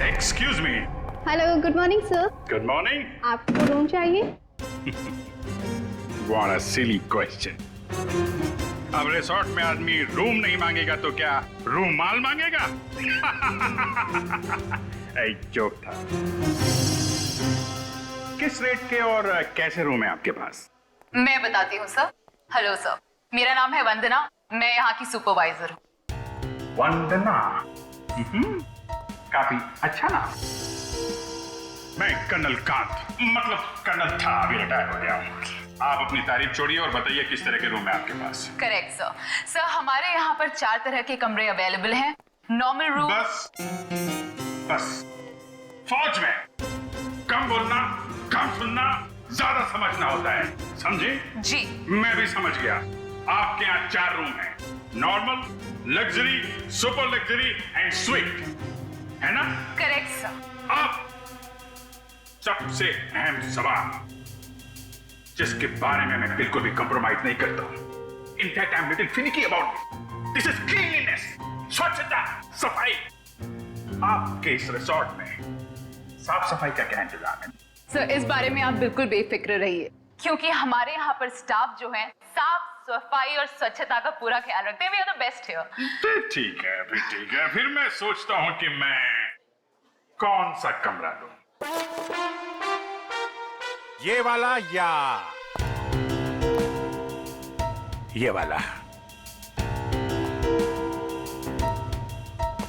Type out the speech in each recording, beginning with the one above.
Excuse me. Hello, good morning sir. Good morning. आपको room चाहिए? What a silly question. अब resort में आदमी रूम नहीं मांगेगा तो क्या रूम माल मांगेगा? एक जोक था। किस रेट के और कैसे रूम है आपके पास? मैं बताती हूँ सर। हेलो सर, मेरा नाम है वंदना, मैं यहाँ की सुपरवाइजर हूँ। वंदना, काफी अच्छा नाम। मैं कर्नल कांत, मतलब कर्नल था, अभी रिटायर हो गया हूँ। आप अपनी तारीफ छोड़िए और बताइए किस तरह के रूम है आपके पास? Correct sir. सर हमारे यहाँ पर 4 तरह के कमरे अवेलेबल हैं। Normal room. बस फौज में कम बोलना, कम सुनना, ज्यादा समझना होता है, समझे? जी। मैं भी समझ गया। आपके यहाँ 4 रूम हैं, normal, luxury, super luxury and sweet, है ना? Correct sir. अब सबसे अहम सवाल, जिसके बारे में मैं बिल्कुल भी कंप्रोमाइज नहीं करता हूं। In fact I am little finicky about it. This is cleanliness, स्वच्छता, सफाई। आपके इस रिसोर्ट में साफ सफाई का क्या इंतजाम है? सर इस बारे में आप बिल्कुल बेफिक्र रहिए, क्योंकि हमारे यहाँ पर स्टाफ जो है साफ सफाई और स्वच्छता का पूरा ख्याल रखते हैं। We are the best here. ठीक है, फिर ठीक है। फिर मैं सोचता हूं कि मैं कौन सा कमरा लूं। ये वाला या ये वाला?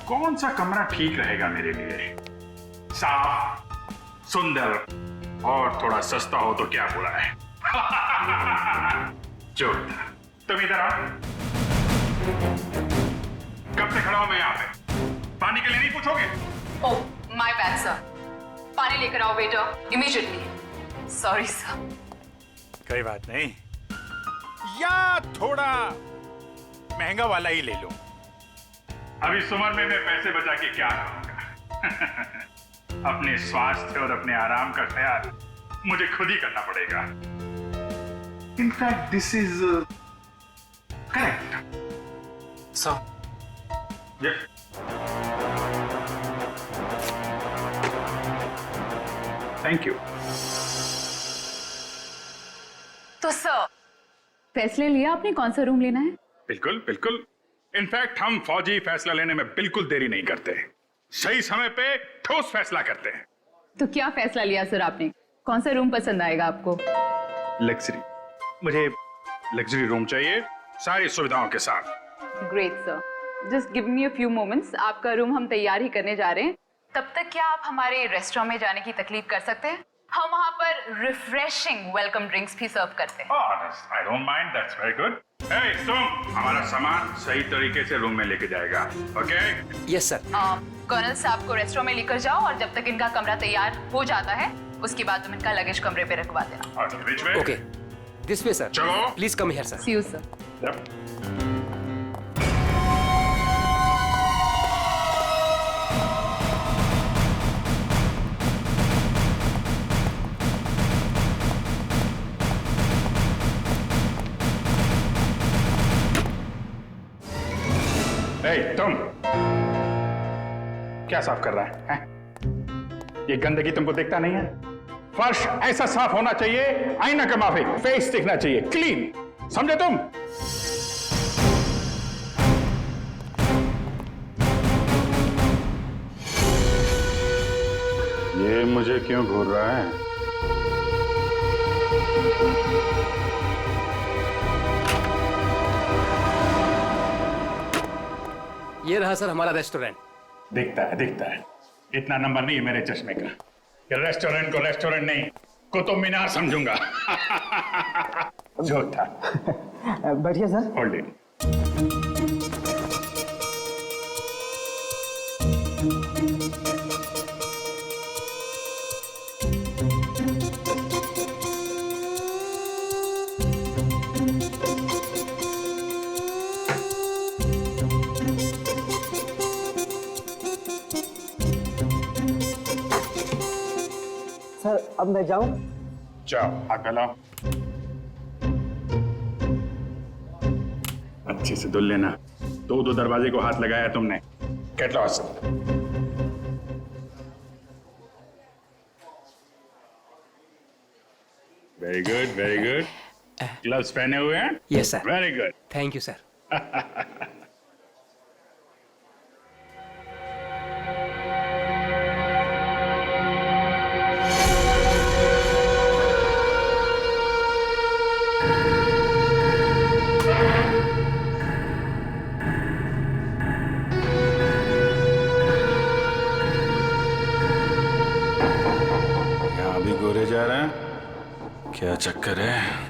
कौन सा कमरा ठीक रहेगा मेरे लिए? साफ, सुंदर और थोड़ा सस्ता हो तो क्या बुरा है? जोक था। तुम इधर आओ। कब से खड़ा हूं मैं यहाँ पे? पानी के लिए नहीं पूछोगे? Oh my bad sir. पानी लेकर आओ वेटर, इमीडिएटली। Sorry sir. कोई बात नहीं, या थोड़ा महंगा वाला ही ले लो। अभी इस उम्र में मैं पैसे बचा के क्या करूंगा? अपने स्वास्थ्य और अपने आराम का ख्याल मुझे खुद ही करना पड़ेगा। In fact this is correct sir. Thank you. तो सर फैसले लिया आपने कौन सा रूम लेना है? बिल्कुल बिल्कुल। इनफैक्ट हम फौजी फैसला लेने में बिल्कुल देरी नहीं करते, सही समय पे ठोस फैसला करते हैं। तो क्या फैसला लिया सर आपने? कौन सा रूम पसंद आएगा आपको? लग्जरी। मुझे लग्जरी रूम चाहिए, सारी सुविधाओं के साथ। Great sir, just give me a few moments. आपका रूम हम तैयार ही करने जा रहे हैं। तब तक क्या आप हमारे रेस्टोरेंट में जाने की तकलीफ कर सकते हैं? हम वहाँ पर रिफ्रेशिंग वेलकम ड्रिंक्स भी सर्व करते हैं। I don't mind, that's very good. Hey, तुम हमारा सामान सही तरीके से रूम में लेके जाएगा, ओके? Yes sir. कर्नल साहब को रेस्टोरेंट में लेकर जाओ और जब तक इनका कमरा तैयार हो जाता है उसके बाद तुम इनका लगेज कमरे पे रखवा देना। Which way? Okay, this way sir. चलो। Please come here sir. See you sir. Yep. Hey, तुम क्या साफ कर रहा है? ये गंदगी तुमको दिखता नहीं है? फर्श ऐसा साफ होना चाहिए, आईना का माफिक, फेस दिखना चाहिए, क्लीन, समझे तुम? ये मुझे क्यों घूर रहा है? ये रहा सर हमारा रेस्टोरेंट। दिखता है। इतना नंबर नहीं है मेरे चश्मे का। ये रेस्टोरेंट को रेस्टोरेंट नहीं, कुतुब मीनार समझूंगा। जो था। बैठिए सर। Hold it. सर अब मैं जाऊं? जाओ, हाथ लाओ। अच्छे से धुल लेना। दो दरवाजे को हाथ लगाया तुमने। Get lost. Very good very good. Gloves पहने हुए हैं? Yes sir. Very good. Thank you sir. यहाँ भी गोरे जा रहे हैं, क्या चक्कर है?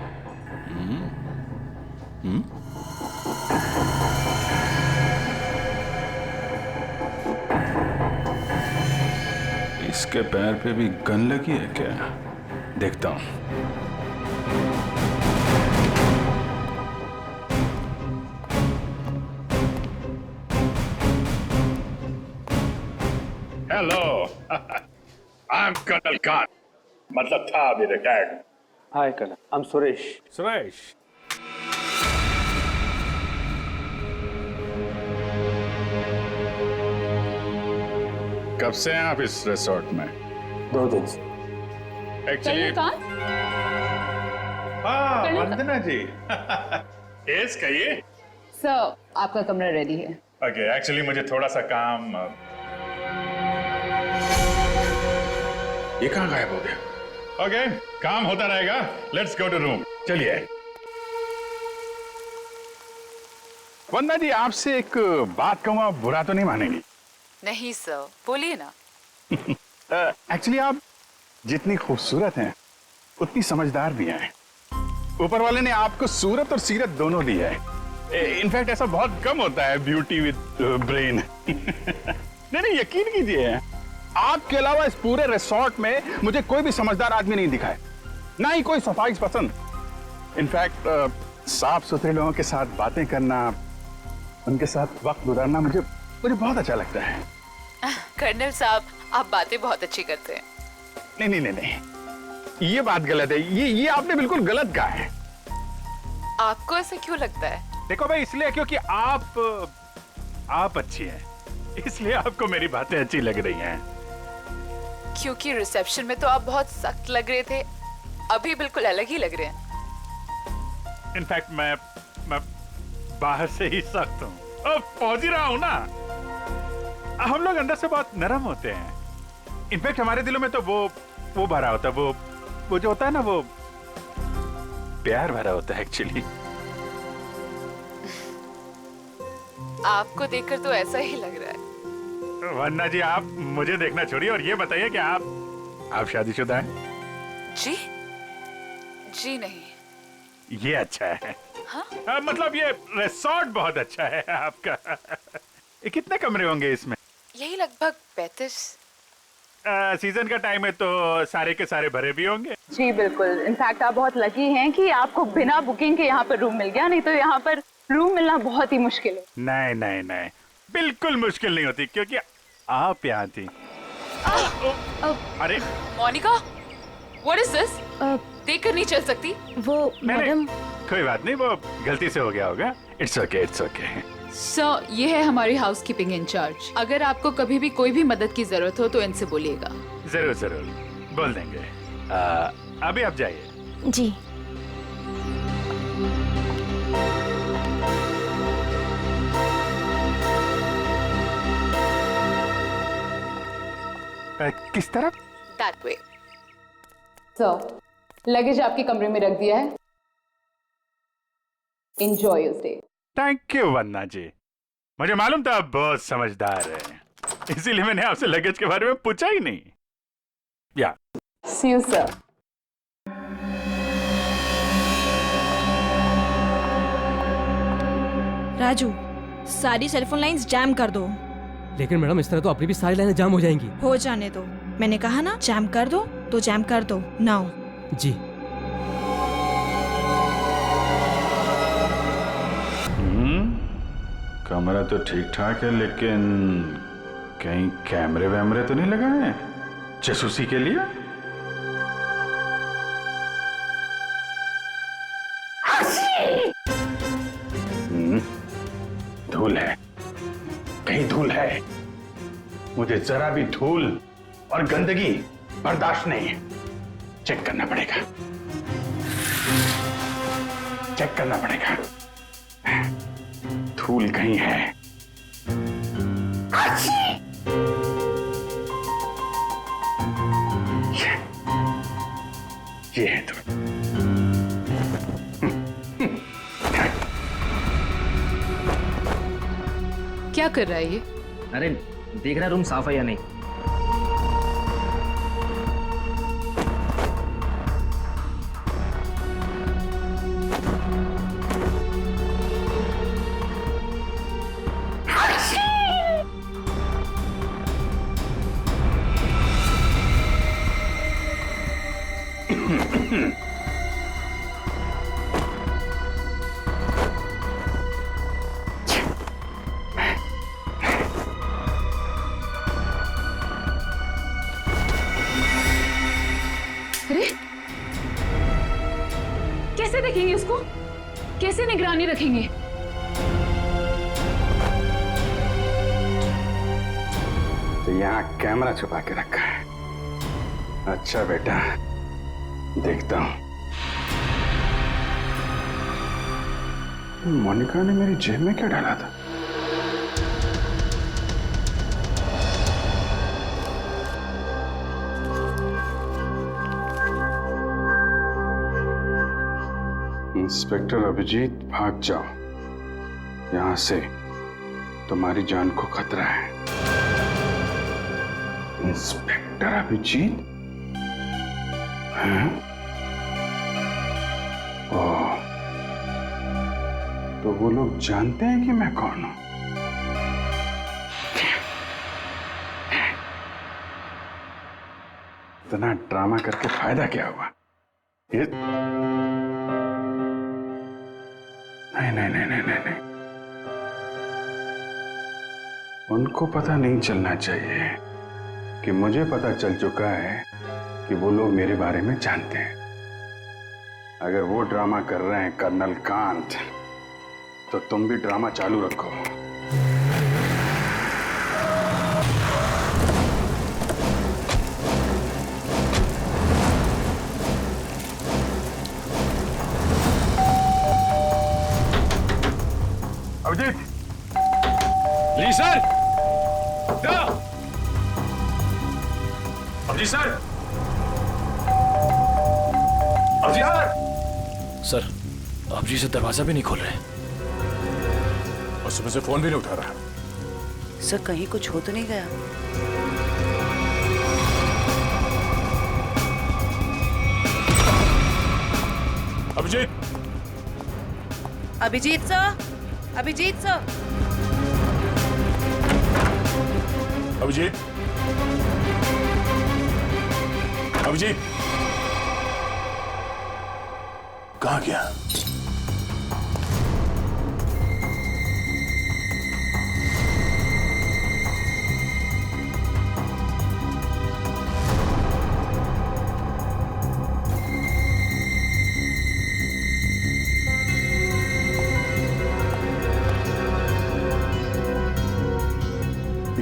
इसके पैर पे भी गन लगी है क्या? देखता हूं। Hello, I am colonel Khan, मतलब था अभी retired. Hi colonel, I am Suresh. Suresh, कब से हैं आप इस रिसोर्ट में? 2 दिन से। एक्चुअली हाँ, वंदना जी। यस, कहिए। सर आपका कमरा रेडी है। ओके, एक्चुअली मुझे थोड़ा सा काम। ये कहाँ गायब हो गया? ओके, काम होता रहेगा। Let's go to room. चलिए। वंदना जी, आपसे एक बात कहूँ, आप बुरा तो नहीं मानेंगी? नहीं सर, बोलिए ना। एक्चुअली आप जितनी खूबसूरत हैं उतनी समझदार भी हैं। ऊपर वाले ने आपको सूरत और सीरत दोनों दी है। इनफैक्ट ऐसा बहुत कम होता है, ब्यूटी विद ब्रेन। नहीं, यकीन कीजिए, आपके अलावा इस पूरे रिसोर्ट में मुझे कोई भी समझदार आदमी नहीं दिखा है, ना ही कोई सफाई पसंद। इनफैक्ट साफ सुथरे लोगों के साथ बातें करना, उनके साथ वक्त गुजारना मुझे बहुत अच्छा लगता है। कर्नल साहब, आप बातें बहुत अच्छी करते हैं। नहीं, ये बात गलत है। ये आपने बिल्कुल गलत कहा है। आपको ऐसा क्यों लगता है? देखो भाई, इसलिए क्योंकि आप अच्छी हैं, इसलिए आपको मेरी बातें अच्छी लग रही हैं। क्योंकि रिसेप्शन में तो आप बहुत सख्त लग रहे थे, अभी बिल्कुल अलग ही लग रहे हैं। इनफैक्ट मैं बाहर से ही सख्त हूँ, पहुंच ही रहा हूँ ना। हम लोग अंदर से बहुत नरम होते हैं। इनफैक्ट हमारे दिलों में तो वो भरा होता है, वो जो होता है ना, वो प्यार भरा होता है एक्चुअली। आपको देखकर तो ऐसा ही लग रहा है। वन्ना जी, आप मुझे देखना छोड़िए और ये बताइए कि आप शादीशुदा हैं? जी नहीं। ये अच्छा है। हाँ? मतलब ये रिसोर्ट बहुत अच्छा है आपका। ये कितने कमरे होंगे इसमें? यही लगभग 35। सीजन का टाइम है तो सारे के सारे भरे भी होंगे। जी बिल्कुल। इनफैक्ट आप बहुत लकी हैं कि आपको बिना बुकिंग के यहाँ पर रूम मिल गया, नहीं तो यहाँ पर रूम मिलना बहुत ही मुश्किल है। नहीं, बिल्कुल मुश्किल नहीं होती, क्योंकि आप यहाँ थी। अरे मोनिका, व्हाट इज दिस? देखकर नहीं चल सकती। वो मैडम। कोई बात नहीं, वो गलती से हो गया होगा। It's okay. सर, ये है हमारी हाउसकीपिंग इंचार्ज। अगर आपको कभी भी कोई भी मदद की जरूरत हो तो इनसे बोलिएगा। जरूर बोल देंगे। अभी आप जाइए। जी। किस तरफ? That way. सर, लगेज आपके कमरे में रख दिया है। Enjoy your stay. Thank you वन्ना जी, मुझे मालूम था आप बहुत समझदार हैं, इसीलिए मैंने आपसे लगेज के बारे में पूछा ही नहीं। या सी यू सर। राजू, सारी सेलफोन लाइंस जैम कर दो। लेकिन मैडम, इस तरह तो अपनी भी सारी लाइनें जाम हो जाएंगी। हो जाने दो, मैंने कहा ना जैम कर दो तो जैम कर दो। नाउ। जी। कमरा तो ठीक ठाक है, लेकिन कहीं कैमरे वैमरे तो नहीं लगाए हैं जासूसी के लिए? धूल है, कहीं धूल है। मुझे जरा भी धूल और गंदगी बर्दाश्त नहीं है। चेक करना पड़ेगा। चेक करना पड़ेगा। धूल कहीं है। ये है धूल। क्या कर रहा है ये? अरे देख रहा रूम साफ है या नहीं। अरे कैसे देखेंगे उसको? कैसे निगरानी रखेंगे? तो यहाँ कैमरा छुपा के रखा है। अच्छा बेटा, देखता हूं। मोनिका ने मेरी जेब में क्या डाला था? इंस्पेक्टर अभिजीत, भाग जाओ यहां से, तुम्हारी जान को खतरा है। इंस्पेक्टर अभिजीत? हैं? ओह, तो वो लोग जानते हैं कि मैं कौन हूं? इतना ड्रामा करके फायदा क्या हुआ? ये नहीं। उनको पता नहीं चलना चाहिए कि मुझे पता चल चुका है कि वो लोग मेरे बारे में जानते हैं। अगर वो ड्रामा कर रहे हैं कर्नल कांत, तो तुम भी ड्रामा चालू रखो। अभिजीत! जी sir. Abhijeet sir. Abhijeet sir. Sir आप जी से दरवाजा भी नहीं खोल रहे और सुबह से फोन भी नहीं उठा रहा। सर कहीं कुछ हो तो नहीं गया? अभिजीत! Abhijeet sir, Abhijeet sir. अभिजीत! अभिजीत! कहाँ गया?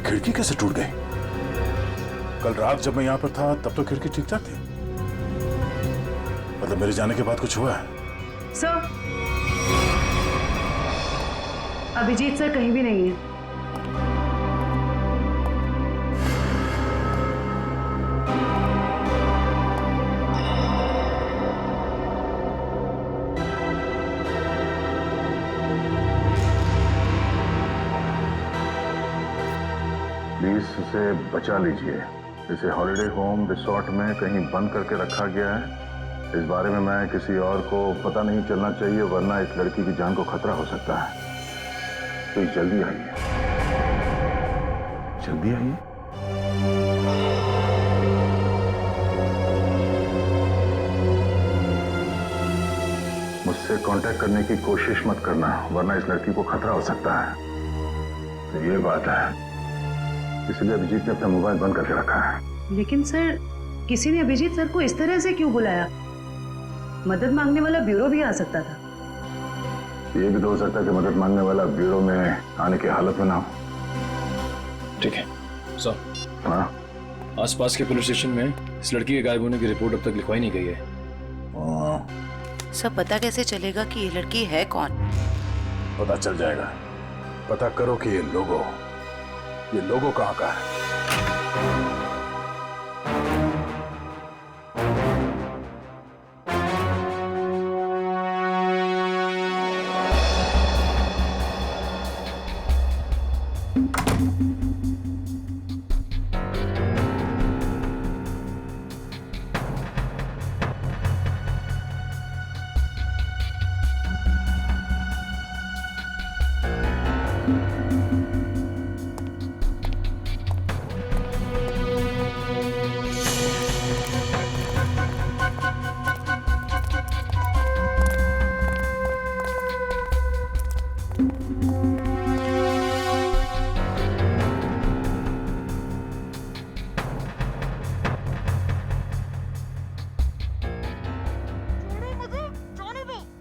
खिड़की कैसे टूट गई? कल रात जब मैं यहां पर था तब तो खिड़की ठीक ठाक थी। मतलब मेरे जाने के बाद कुछ हुआ है? सर, अभिजीत सर कहीं भी नहीं है। प्लीज इसे बचा लीजिए। इसे हॉलिडे होम रिसोर्ट में कहीं बंद करके रखा गया है। इस बारे में मैं किसी और को पता नहीं चलना चाहिए, वरना इस लड़की की जान को खतरा हो सकता है। तो जल्दी आइए, जल्दी आइए। मुझसे कांटेक्ट करने की कोशिश मत करना, वरना इस लड़की को खतरा हो सकता है। तो ये बात है, इसलिए अभिजीत ने अपना मोबाइल बंद करके रखा है। लेकिन सर, किसी ने अभिजीत सर को इस तरह से क्यों बुलाया? मदद मांगने वाला ब्यूरो भी आ सकता था। ये भी तो हो सकता है कि मदद मांगने वाला ब्यूरो में आने की हालत में ना हो। ठीक है सर। हाँ, आसपास के पुलिस स्टेशन में इस लड़की के गायब होने की रिपोर्ट अब तक लिखवाई नहीं गई है। सब पता कैसे चलेगा कि ये लड़की है कौन? पता चल जाएगा। पता करो कि ये लोगो कहाँ का है।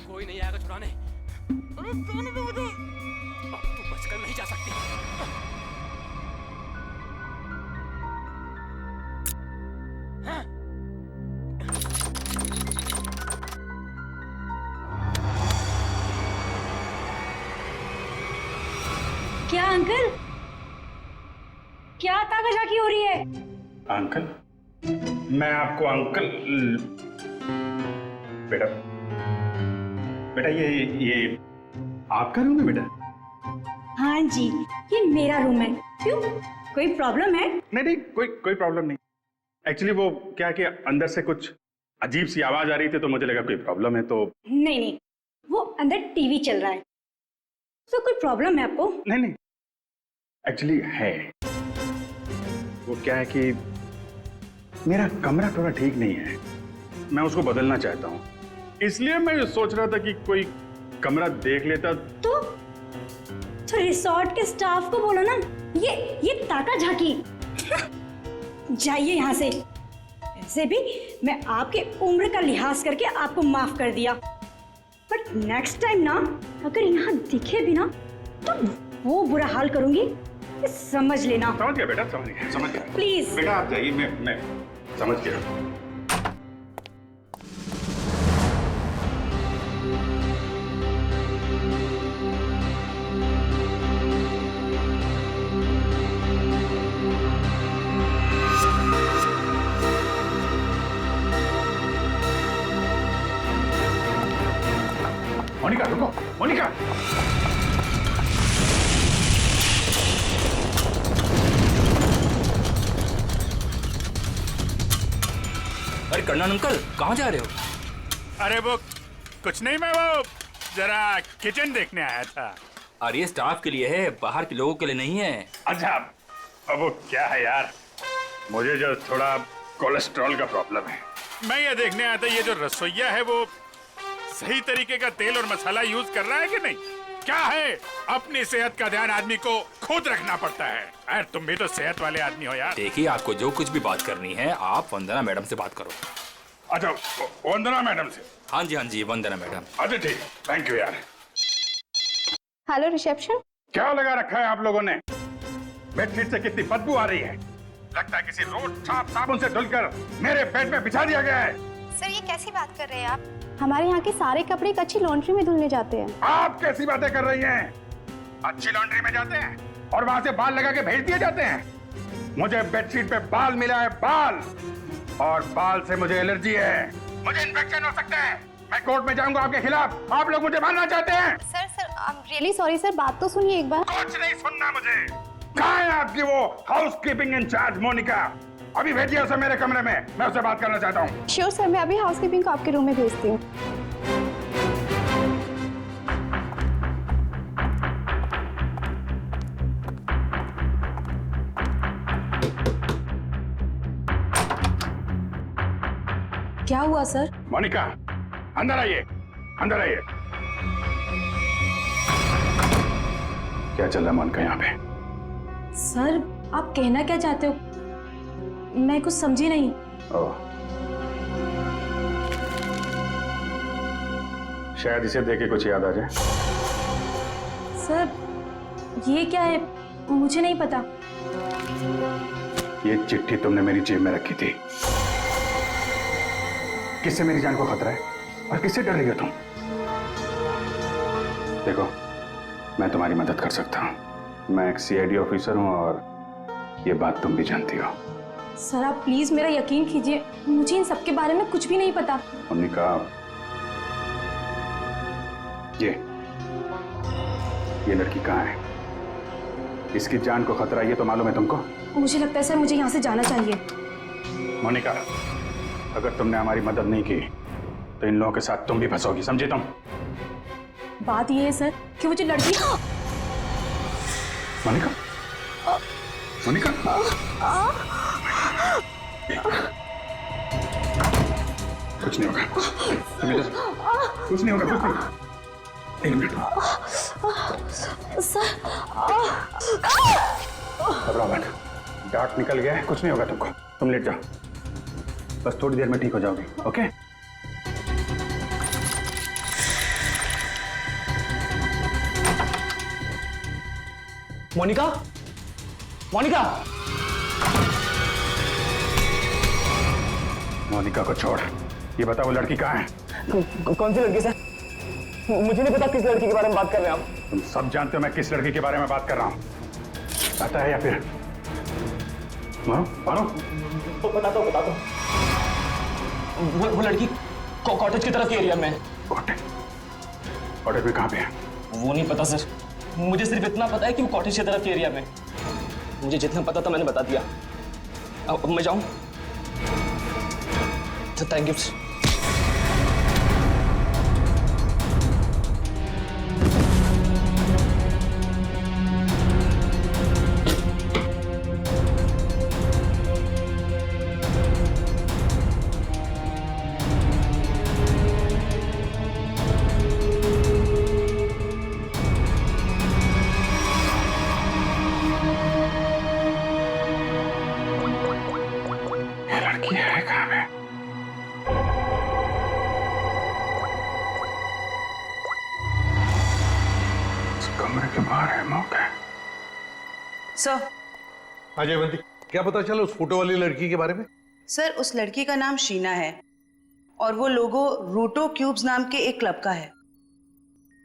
कोई नहीं आएगा छुड़ाने। अरे जाने दो मुझे। अब तू बचकर नहीं जा सकती। क्या अंकल? क्या ताकाझाकी हो रही है? अंकल? मैं आपको अंकल बेटा बेटा ये आपका रूम है बेटा? हाँ जी, ये मेरा रूम है। क्यों, कोई प्रॉब्लम है? नहीं कोई प्रॉब्लम नहीं। एक्चुअली वो क्या कि अंदर से कुछ अजीब सी आवाज आ रही थी तो मुझे लगा कोई प्रॉब्लम है तो। नहीं, वो अंदर टीवी चल रहा है तो कोई प्रॉब्लम है आपको? नहीं एक्चुअली है। वो क्या है कि मेरा कमरा थोड़ा ठीक नहीं है, मैं उसको बदलना चाहता हूँ, इसलिए मैं सोच रहा था कि कोई कमरा देख लेता। तो रिसोर्ट के स्टाफ को बोलो ना, ये ताकाझाकी। जाइए यहाँ से। ऐसे भी मैं आपके उम्र का लिहाज करके आपको माफ कर दिया, बट नेक्स्ट टाइम ना अगर यहाँ दिखे भी ना तो वो बुरा हाल करूंगी, ये समझ लेना। समझ गया बेटा, समझ गया। प्लीज बेटा आप जाइए, मैं समझ गया। मोनिका रुको, मोनिका। अरे कन्नन अंकल, कहाँ जा रहे हो? अरे वो कुछ नहीं, मैं वो जरा किचन देखने आया था। अरे ये स्टाफ के लिए है, बाहर के लोगों के लिए नहीं है। अच्छा, अब वो क्या है यार, मुझे जो थोड़ा कोलेस्ट्रॉल का प्रॉब्लम है। मैं ये देखने आया था ये जो रसोइया है वो सही तरीके का तेल और मसाला यूज कर रहा है कि नहीं। क्या है, अपनी सेहत का ध्यान आदमी को खुद रखना पड़ता है। अरे तुम भी तो सेहत वाले आदमी हो यार। देखिए, आपको जो कुछ भी बात करनी है आप वंदना मैडम से बात करो। अच्छा, वंदना मैडम से? हाँ जी, वंदना मैडम। अच्छा ठीक, थैंक यू यार। Hello reception. क्या लगा रखा है आप लोगों ने? बेडशीट से कितनी बदबू आ रही है, लगता है किसी रोड साफ साबुन से धुलकर मेरे बेड में बिछा दिया गया है। सर ये कैसी बात कर रहे हैं आप? हमारे यहाँ के सारे कपड़े एक अच्छी लॉन्ड्री में धुलने जाते हैं। आप कैसी बातें कर रही हैं? अच्छी लॉन्ड्री में जाते हैं और वहाँ से बाल लगा के भेज दिए जाते हैं। मुझे बेडशीट पे बाल मिला है, बाल, और बाल से मुझे एलर्जी है, मुझे इन्फेक्शन हो सकता है। मैं कोर्ट में जाऊंगा आपके खिलाफ। आप लोग मुझे मारना चाहते हैं? Sir I am really sorry sir, बात तो सुनिए एक बार। कुछ नहीं सुनना मुझे। कहाँ है आपकी वो हाउसकीपिंग इंचार्ज मोनिका? अभी भेजिए उसे मेरे कमरे में, मैं उससे बात करना चाहता हूँ। श्योर सर, मैं अभी हाउसकीपिंग को आपके रूम में भेजती हूँ। क्या हुआ सर? मोनिका अंदर आइए, अंदर आइए। क्या चल रहा है मोनिका यहाँ पे? सर आप कहना क्या चाहते हो, मैं कुछ समझी नहीं। शायद इसे देख के कुछ याद आ जाए। सर ये क्या है, मुझे नहीं पता। ये चिट्ठी तुमने मेरी जेब में रखी थी। किससे मेरी जान को खतरा है? और किससे डर रही हो तुम? देखो, मैं तुम्हारी मदद कर सकता हूं। मैं एक CID ऑफिसर हूं और ये बात तुम भी जानती हो। सर आप प्लीज मेरा यकीन कीजिए, मुझे इन सब के बारे में कुछ भी नहीं पता। मोनिका, ये लड़की कहाँ है? इसकी जान को खतरा ये तो मालूम है तुमको? मुझे लगता है सर मुझे यहाँ से जाना चाहिए। मोनिका, अगर तुमने हमारी मदद नहीं की तो इन लोगों के साथ तुम भी फंसोगी, समझी तुम? बात ये है सर कि वो जो लड़की। मोनिका, मोनिका, कुछ नहीं होगा, कुछ नहीं होगा, कुछ नहीं। एक मिनट सर, घबराओ मत, डार्ट निकल गया है, कुछ नहीं होगा तुमको। तुम लेट जाओ, बस थोड़ी देर में ठीक हो जाओगी। ओके? मोनिका, मोनिका, मोनिका को छोड़, ये बता वो लड़की कहाँ है? कौन सी लड़की सर? मुझे नहीं पता किस लड़की के बारे में बात कर रहे हैं आप। तुम सब जानते हो मैं किस लड़की के बारे में बात कर रहा हूँ। पता है या फिर मानो? बताता हूँ। वो लड़की कॉटेज की तरफ के एरिया में। कॉटेज में कहाँ पे है? वो नहीं पता सर, मुझे सिर्फ इतना पता है कि वो कॉटेज की तरफ के एरिया में। मुझे जितना पता था मैंने बता दिया। अब मैं जाऊं? Thank you. सर, हाँ जयवंती, क्या पता चला उस फोटो वाली लड़की के बारे में? सर उस लड़की का नाम शीना है और वो लोगो रूटो क्यूब्स नाम के एक क्लब का है।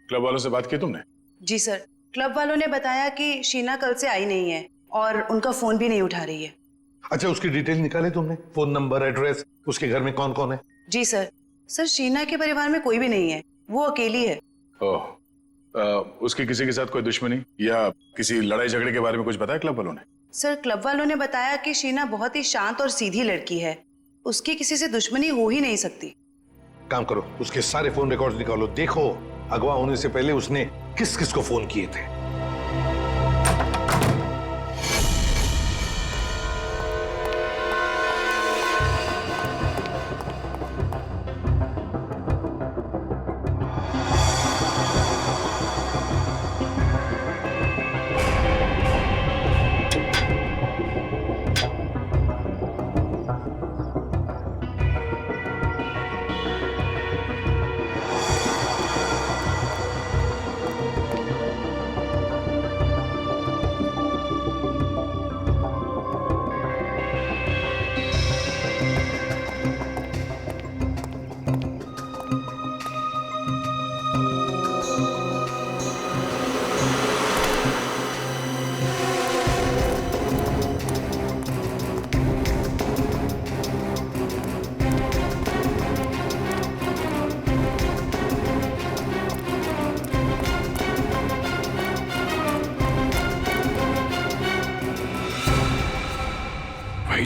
क्लब वालों से बात की तुमने? जी सर, क्लब वालों ने बताया कि शीना कल से आई नहीं है और उनका फोन भी नहीं उठा रही है। अच्छा, उसकी डिटेल निकाले तुमने? फोन नंबर, एड्रेस, उसके घर में कौन कौन है? जी सर। सर शीना के परिवार में कोई भी नहीं है, वो अकेली है। ओह, उसकी किसी के साथ कोई दुश्मनी या किसी लड़ाई झगड़े के बारे में कुछ बताया क्लब वालों ने? सर क्लब वालों ने बताया कि शीना बहुत ही शांत और सीधी लड़की है, उसकी किसी से दुश्मनी हो ही नहीं सकती। काम करो, उसके सारे फोन रिकॉर्ड्स निकालो, देखो अगवा होने से पहले उसने किस किस को फोन किए थे।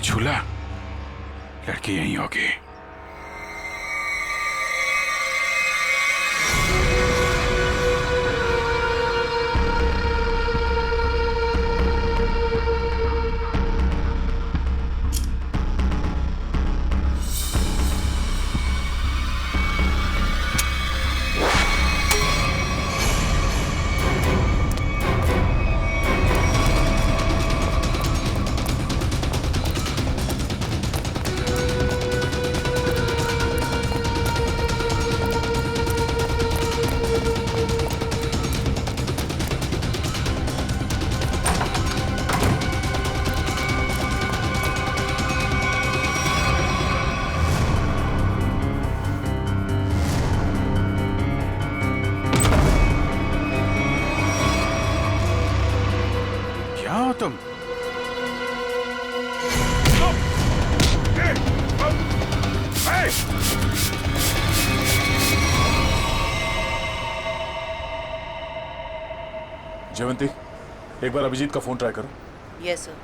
झूला, लड़की यहीं होगी। जयवंती, एक बार अभिजीत का फोन ट्राई करो। Yes sir.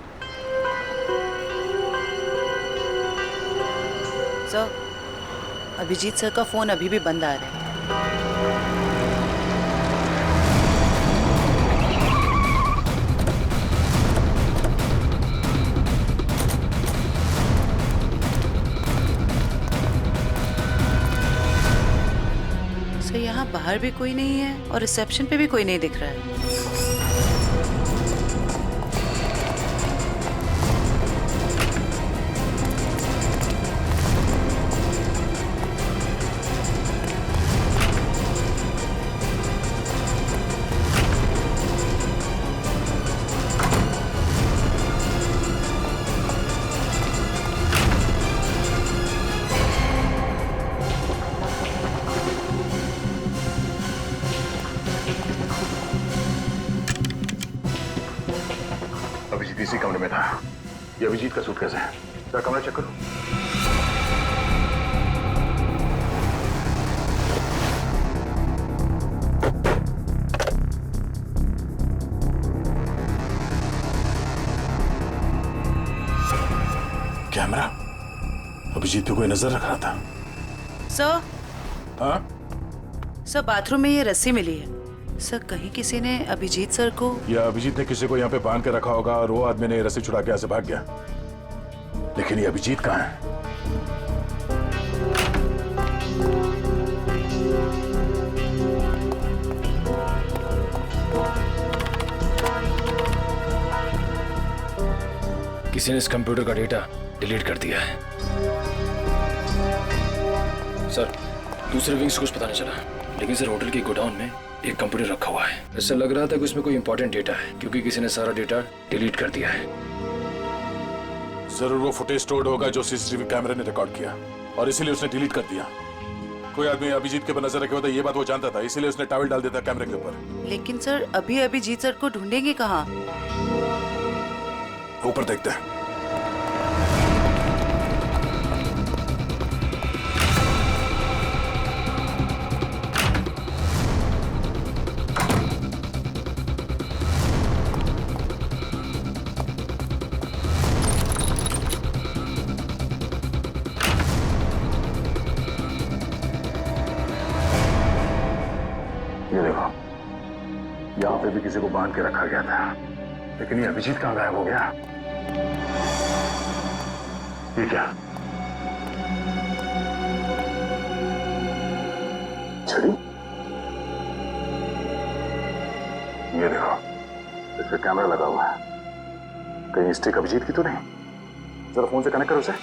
Sir, Abhijeet sir का फोन अभी भी बंद आ रहा है। सर, यहाँ बाहर भी कोई नहीं है और रिसेप्शन पे भी कोई नहीं दिख रहा है। अभिजीत इसी कमरे में था। ये अभिजीत का सूटकेस है। क्या कमरा चेक करो। कैमरा, अभिजीत पे कोई नजर रख रहा था। सर, हाँ? सर बाथरूम में ये रस्सी मिली है। सर, कहीं किसी ने अभिजीत सर को, या अभिजीत ने किसी को यहाँ पे बांध के रखा होगा और वो आदमी ने रस्सी छुड़ा के यहाँ से भाग गया। लेकिन ये अभिजीत कहाँ है? किसी ने इस कंप्यूटर का डेटा डिलीट कर दिया है। सर, दूसरे विंग से कुछ पता नहीं चला, लेकिन सर होटल के गोडाउन में एक कंप्यूटर रखा हुआ है। ऐसा लग रहा था कि उसमें कोई इंपॉर्टेंट डेटा है, क्योंकि किसी ने सारा डेटा डिलीट कर दिया है। जरूर वो फुटेज स्टोर्ड होगा जो सीसीटीवी कैमरे ने रिकॉर्ड किया, और इसीलिए उसने डिलीट कर दिया। कोई आदमी अभिजीत के ऊपर नजर रखे होता, ये बात वो जानता था, इसीलिए उसने टॉवल डाल देता कैमरे के ऊपर। लेकिन सर अभी अभिजीत सर को ढूंढेंगे कहाँ? ऊपर देखते हैं। ये देखो, यहाँ पे भी किसी को बांध के रखा गया था, लेकिन ये अभिजीत कहाँ गायब हो गया? ये क्या? छड़ी? ये देखो, इस पे कैमरा लगा हुआ है। कहीं स्टिक अभिजीत की तो नहीं? जरा फोन से कनेक्ट करो उसे।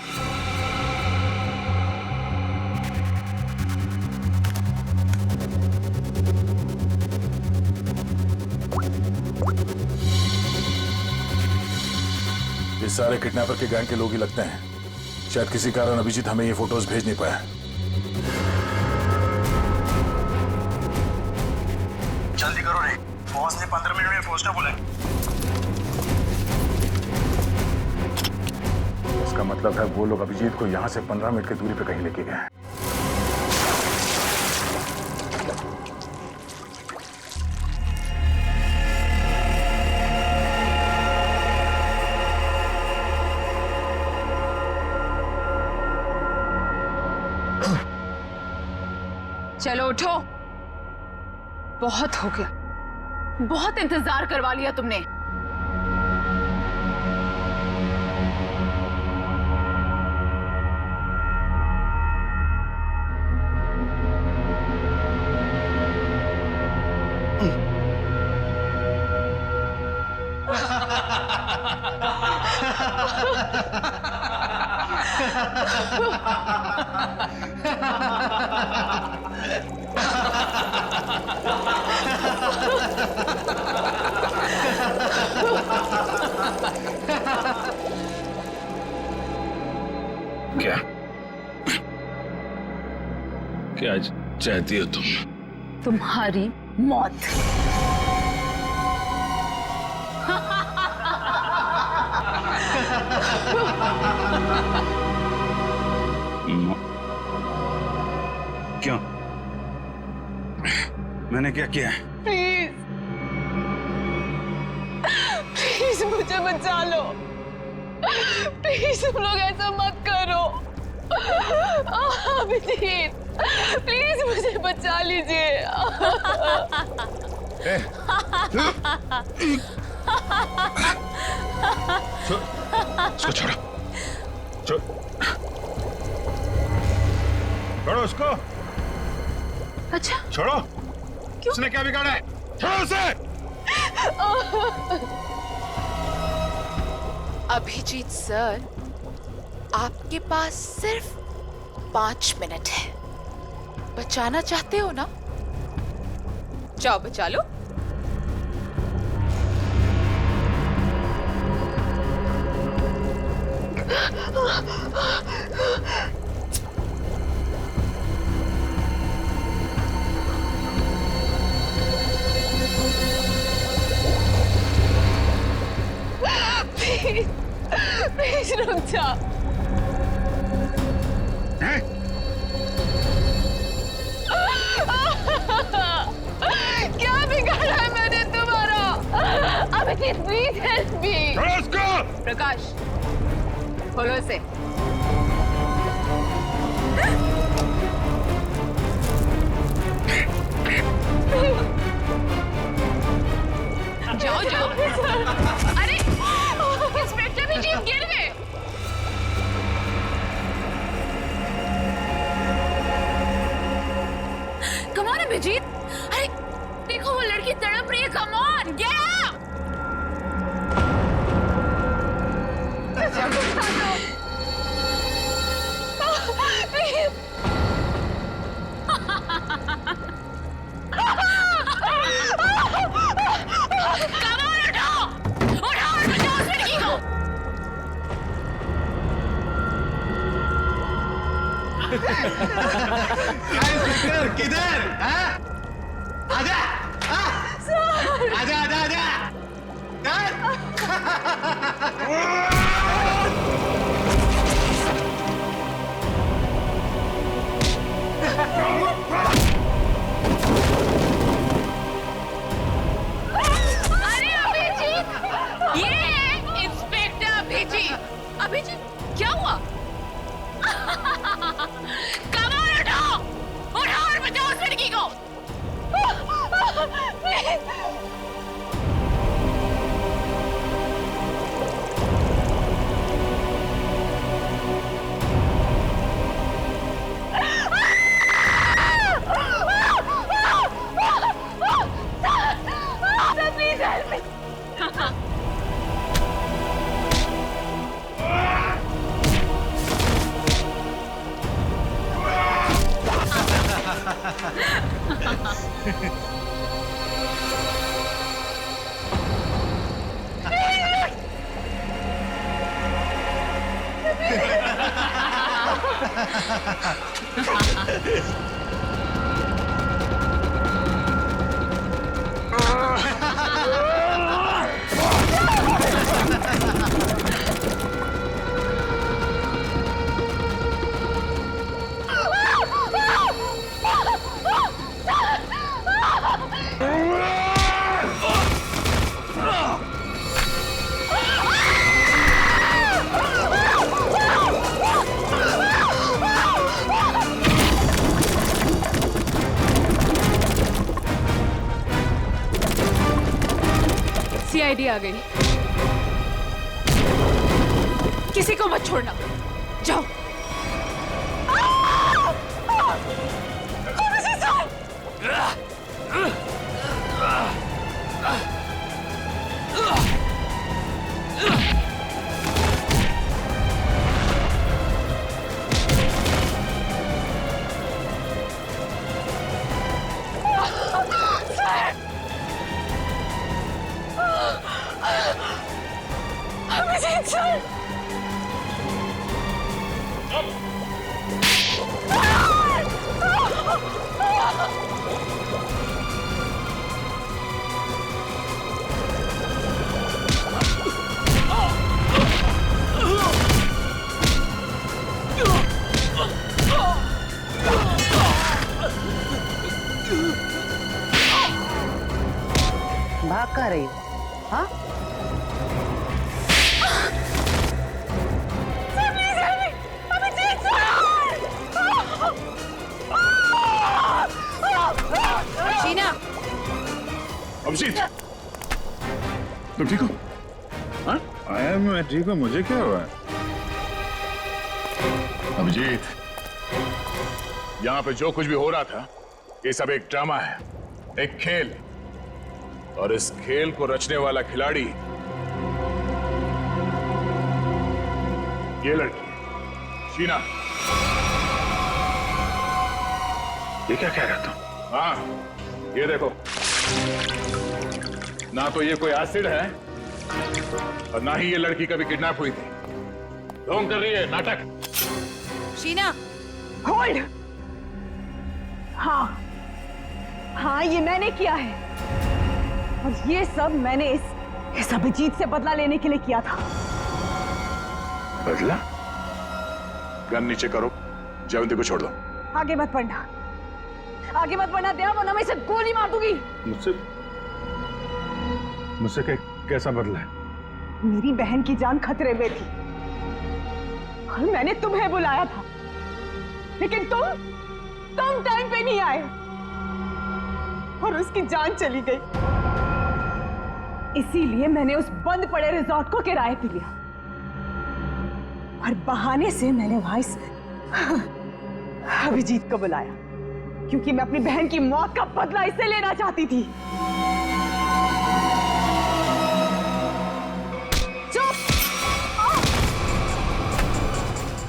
ये सारे किडनैपर के गैंग के लोग ही लगते हैं। शायद किसी कारण अभिजीत हमें ये फोटोज भेज नहीं पाया। जल्दी करो रे, बॉस ने 15 मिनट में पहुंचना बोला है। इसका मतलब है वो लोग अभिजीत को यहाँ से 15 मिनट की दूरी पे कहीं लेके गए। चलो उठो, बहुत हो गया, बहुत इंतजार करवा लिया तुमने। क्या क्या चाहती हो तुम? तुम्हारी मौत। क्यों? मैंने क्या किया है? प्लीज मुझे बचा लो, प्लीज तुम लोग ऐसा मत करो। अभिजीत प्लीज मुझे बचा लीजिए। इसको छोड़ो, छोड़ो उसको। अच्छा छोड़ो। क्यों? उसने क्या बिगाड़ा है? छोड़ो उसे। अभिजीत सर, आपके पास सिर्फ 5 मिनट है। बचाना चाहते हो ना? जाओ बचा लो। प्लीज रुक जा। क्या बिगाड़ा है मैंने तुम्हारा? Abhijeet please help me. Prakash खोलो इसे। जाओ जाओ। अरे इंस्पेक्टर भी जीप गिर गए। कम ऑन अभिजीत, अरे देखो वो लड़की तड़प रही है। Come on get up. किधर? आजा, आजा, आजा, आजा। अरे अभिजीत, ये है इंस्पेक्टर अभिजीत। अभिजीत क्या हुआ? कमाल उठाओ और बचाओ उस लड़की को। Please help me. सीआईडी आ गई। किसी को मत छोड़ना। जाओ। अभिजीत सर, भाग कहाँ रही हो? हाँ? तुम ठीक हो? हाँ? मैं ठीक हूँ, मुझे क्या हुआ? अभिजीत, यहाँ पे जो कुछ भी हो रहा था ये सब एक ड्रामा है, एक खेल, और इस खेल को रचने वाला खिलाड़ी ये लड़की शीना। ये क्या कह रहा था? हाँ, ये देखो, ना तो ये कोई एसिड है और ना ही ये लड़की कभी किडनैप हुई थी। ढोंग कर रही है, नाटक। शीना, होल्ड। हाँ, ये मैंने किया है, और ये सब मैंने इस अभिजीत से बदला लेने के लिए किया था। बदला? गन नीचे करो, जयवंती को छोड़ दो। आगे मत बढ़ना, आगे मत बढ़ना दया, वरना मैं इसे गोली मार दूंगी। मुझसे कैसा बदला है? मेरी बहन की जान खतरे में थी और मैंने तुम्हें बुलाया था, लेकिन तुम टाइम पे नहीं आए और उसकी जान चली गई। इसीलिए मैंने उस बंद पड़े रिजॉर्ट को किराए पे लिया और बहाने से मैंने वहां इस अभिजीत को बुलाया, क्योंकि मैं अपनी बहन की मौत का बदला इससे लेना चाहती थी।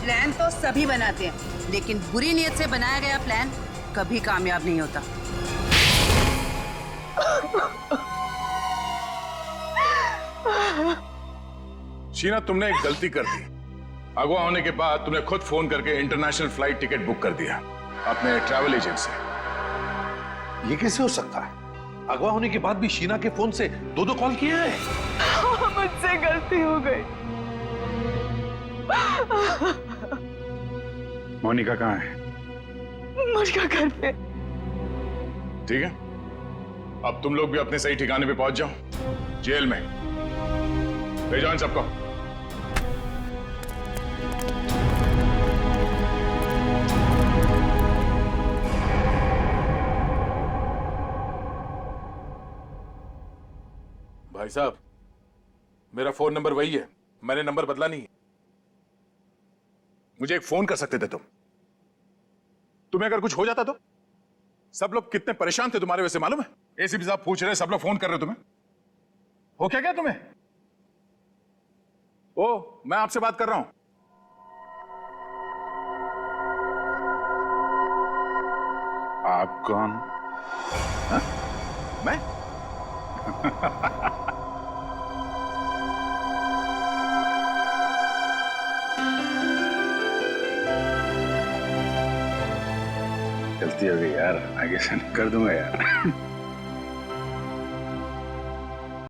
प्लान तो सभी बनाते हैं, लेकिन बुरी नीयत से बनाया गया प्लान कभी कामयाब नहीं होता। शीना, तुमने एक गलती कर दी। अगवा होने के बाद तुमने खुद फोन करके इंटरनेशनल फ्लाइट टिकट बुक कर दिया अपने ट्रैवल एजेंट से। ये कैसे हो सकता है? अगवा होने के बाद भी शीना के फोन से दो कॉल किए हैं। मुझसे गलती हो गई। मोनिका कहाँ है? मोनिका घर पे। ठीक है, अब तुम लोग भी अपने सही ठिकाने पे पहुंच जाओ, जेल में ले जाओ इन सबको। भाई साहब, मेरा फोन नंबर वही है, मैंने नंबर बदला नहीं है। मुझे एक फोन कर सकते थे तुम। तुम्हें अगर कुछ हो जाता तो? सब लोग कितने परेशान थे तुम्हारे वजह से, मालूम है? एसीपी साहब पूछ रहे, सब लोग फोन कर रहे तुम्हें। हो क्या तुम्हें? ओ, मैं आपसे बात कर रहा हूं। आप कौन? हा? मैं? गलती हो गई यार, आगे से नहीं कर दूंगा यार।